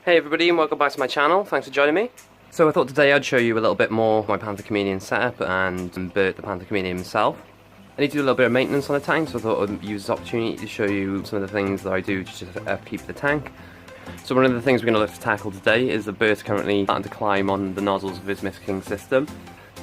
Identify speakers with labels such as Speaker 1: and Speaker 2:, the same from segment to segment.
Speaker 1: Hey everybody, and welcome back to my channel. Thanks for joining me. So I thought today I'd show you a little bit more of my Panther Chameleon setup and Bert the Panther Chameleon himself. I need to do a little bit of maintenance on the tank, so I thought I'd use this opportunity to show you some of the things that I do to just upkeep the tank. So one of the things we're going to look to tackle today is that Bert's currently starting to climb on the nozzles of his Mistking system.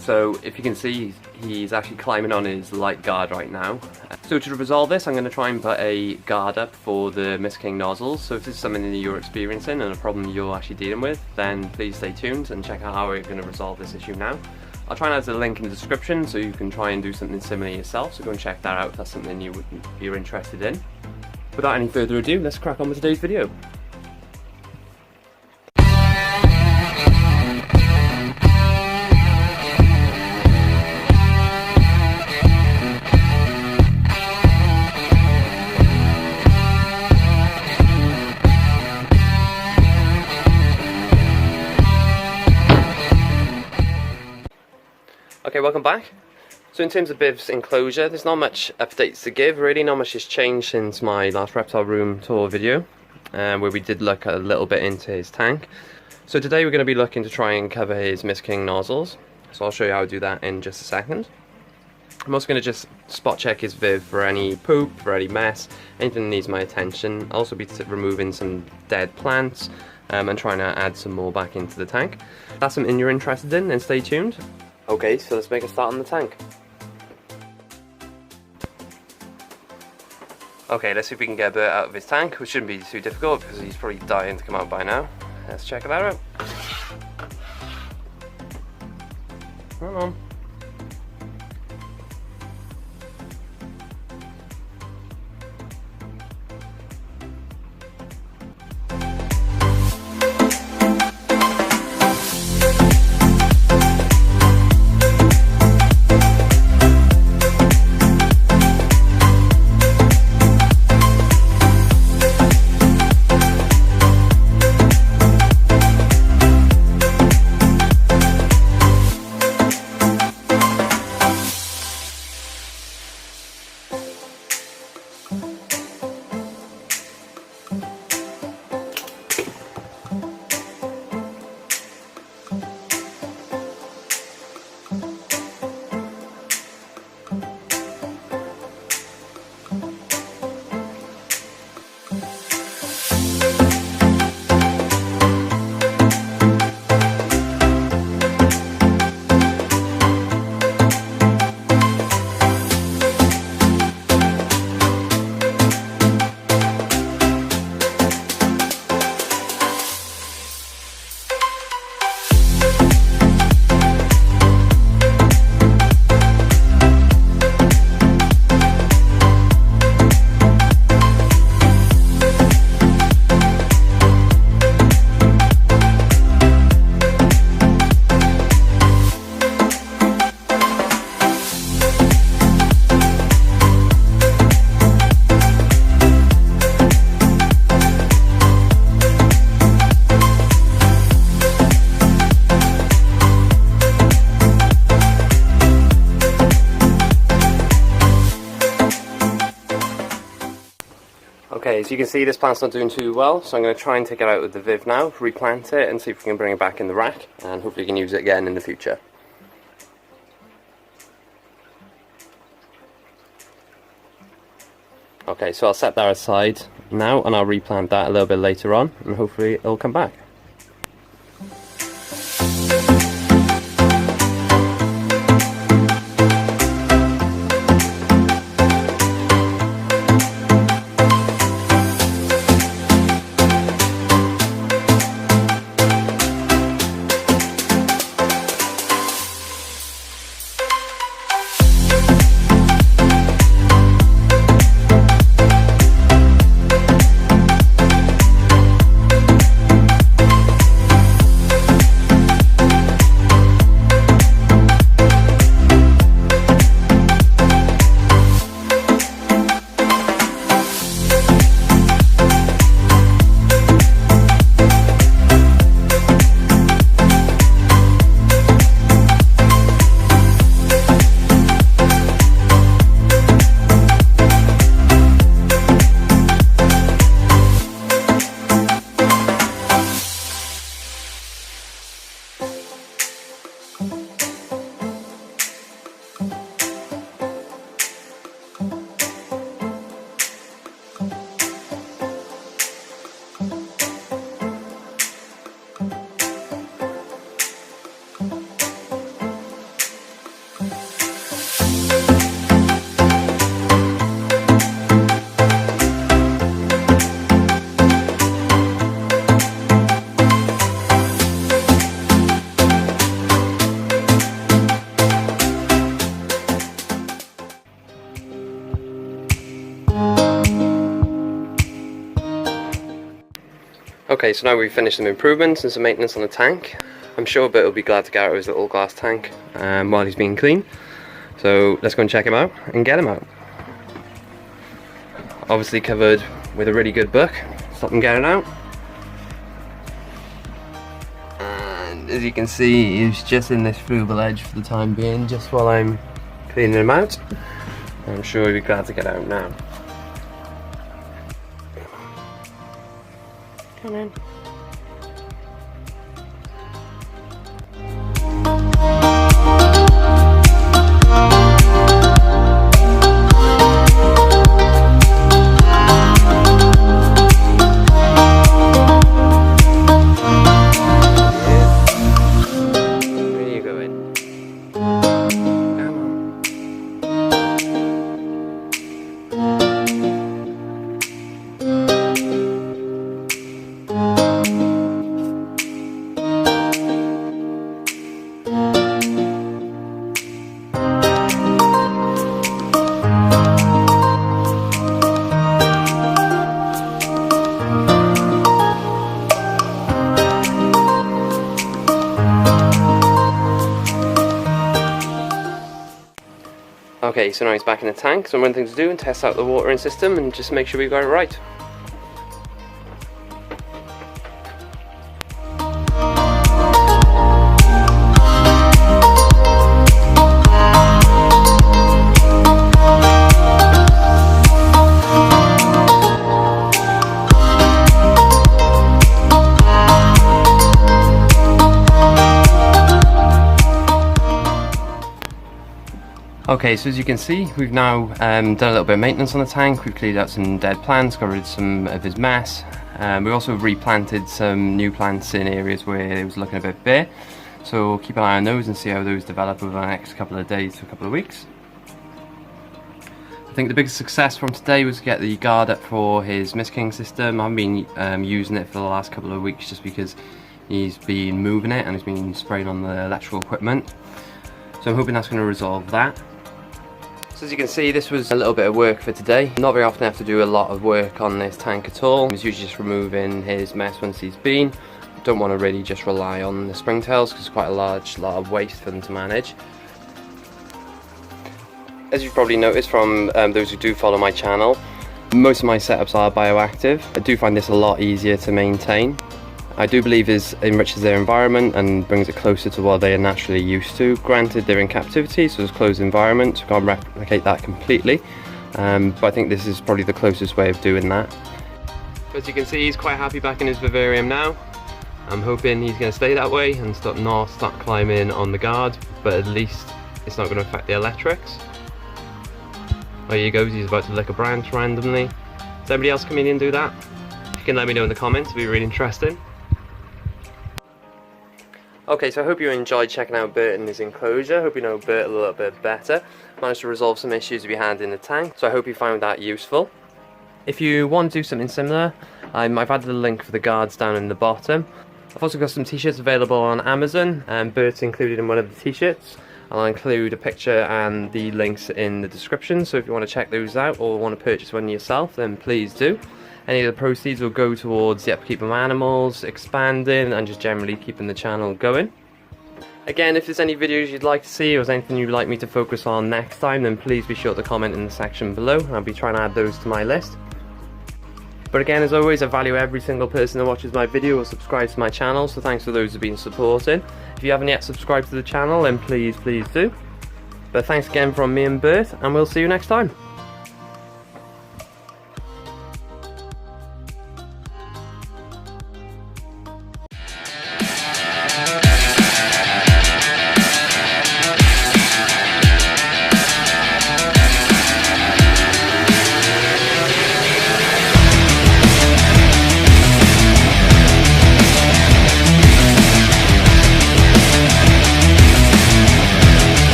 Speaker 1: So if you can see, he's actually climbing on his light guard right now. So to resolve this, I'm going to try and put a guard up for the Mistking nozzles. So if this is something that you're experiencing and a problem you're actually dealing with, then please stay tuned and check out how we're going to resolve this issue now. I'll try and add a link in the description so you can try and do something similar yourself, so go and check that out if that's something you're interested in. Without any further ado, let's crack on with today's video. Okay, welcome back. So in terms of Biv's enclosure, there's not much updates to give really, not much has changed since my last reptile room tour video, where we did look a little bit into his tank. So today we're going to be looking to try and cover his Mistking nozzles, so I'll show you how to do that in just a second. I'm also going to just spot check his Viv for any poop, for any mess, anything that needs my attention. I'll also be removing some dead plants and trying to add some more back into the tank. If that's something you're interested in, then stay tuned. Okay, so let's make a start on the tank. Okay, let's see if we can get Bert out of his tank, which shouldn't be too difficult because he's probably dying to come out by now. Let's check that out. Come on. Okay, as you can see, this plant's not doing too well, so I'm going to try and take it out with the Viv now, replant it and see if we can bring it back in the rack, and hopefully we can use it again in the future. Okay, so I'll set that aside now and I'll replant that a little bit later on and hopefully it'll come back. Okay, so now we've finished some improvements and some maintenance on the tank. I'm sure Bert will be glad to get out of his little glass tank while he's being clean. So let's go and check him out and get him out. Obviously covered with a really good book, stop him getting out. And as you can see, he's just in this frugal edge for the time being, just while I'm cleaning him out. I'm sure he'll be glad to get out now. Come in. Okay, so now he's back in the tank, so one thing to do and test out the watering system and just make sure we got it right. Okay, so as you can see, we've now done a little bit of maintenance on the tank. We've cleared out some dead plants, got rid of some of his mess. We also replanted some new plants in areas where it was looking a bit bare. So we'll keep an eye on those and see how those develop over the next couple of days to a couple of weeks. I think the biggest success from today was to get the guard up for his Mistking system. I haven't been using it for the last couple of weeks just because he's been moving it and he's been spraying on the electrical equipment. So I'm hoping that's going to resolve that. So as you can see, this was a little bit of work for today. Not very often I have to do a lot of work on this tank at all. It's usually just removing his mess once he's been. Don't want to really just rely on the springtails because it's quite a lot of waste for them to manage. As you've probably noticed from those who do follow my channel, most of my setups are bioactive. I do find this a lot easier to maintain. I do believe it enriches their environment and brings it closer to what they are naturally used to. Granted, they're in captivity, so it's a closed environment, so I can't replicate that completely. But I think this is probably the closest way of doing that. As you can see, he's quite happy back in his vivarium now. I'm hoping he's going to stay that way and not start climbing on the guard, but at least it's not going to affect the electrics. There he goes, he's about to lick a branch randomly. Does anybody else chameleon do that? You can let me know in the comments, it'd be really interesting. Okay, so I hope you enjoyed checking out Bert in his enclosure. Hope you know Bert a little bit better. Managed to resolve some issues we had in the tank, so I hope you found that useful. If you want to do something similar, I've added a link for the guards down in the bottom. I've also got some t-shirts available on Amazon, and Bert's included in one of the t-shirts. I'll include a picture and the links in the description, so if you want to check those out or want to purchase one yourself, then please do. Any of the proceeds will go towards the upkeep of animals, expanding, and just generally keeping the channel going. Again, if there's any videos you'd like to see or there's anything you'd like me to focus on next time, then please be sure to comment in the section below and I'll be trying to add those to my list. But again, as always, I value every single person that watches my video or subscribes to my channel, so thanks for those who've been supporting. If you haven't yet subscribed to the channel, then please do. But thanks again from me and Bert, and we'll see you next time.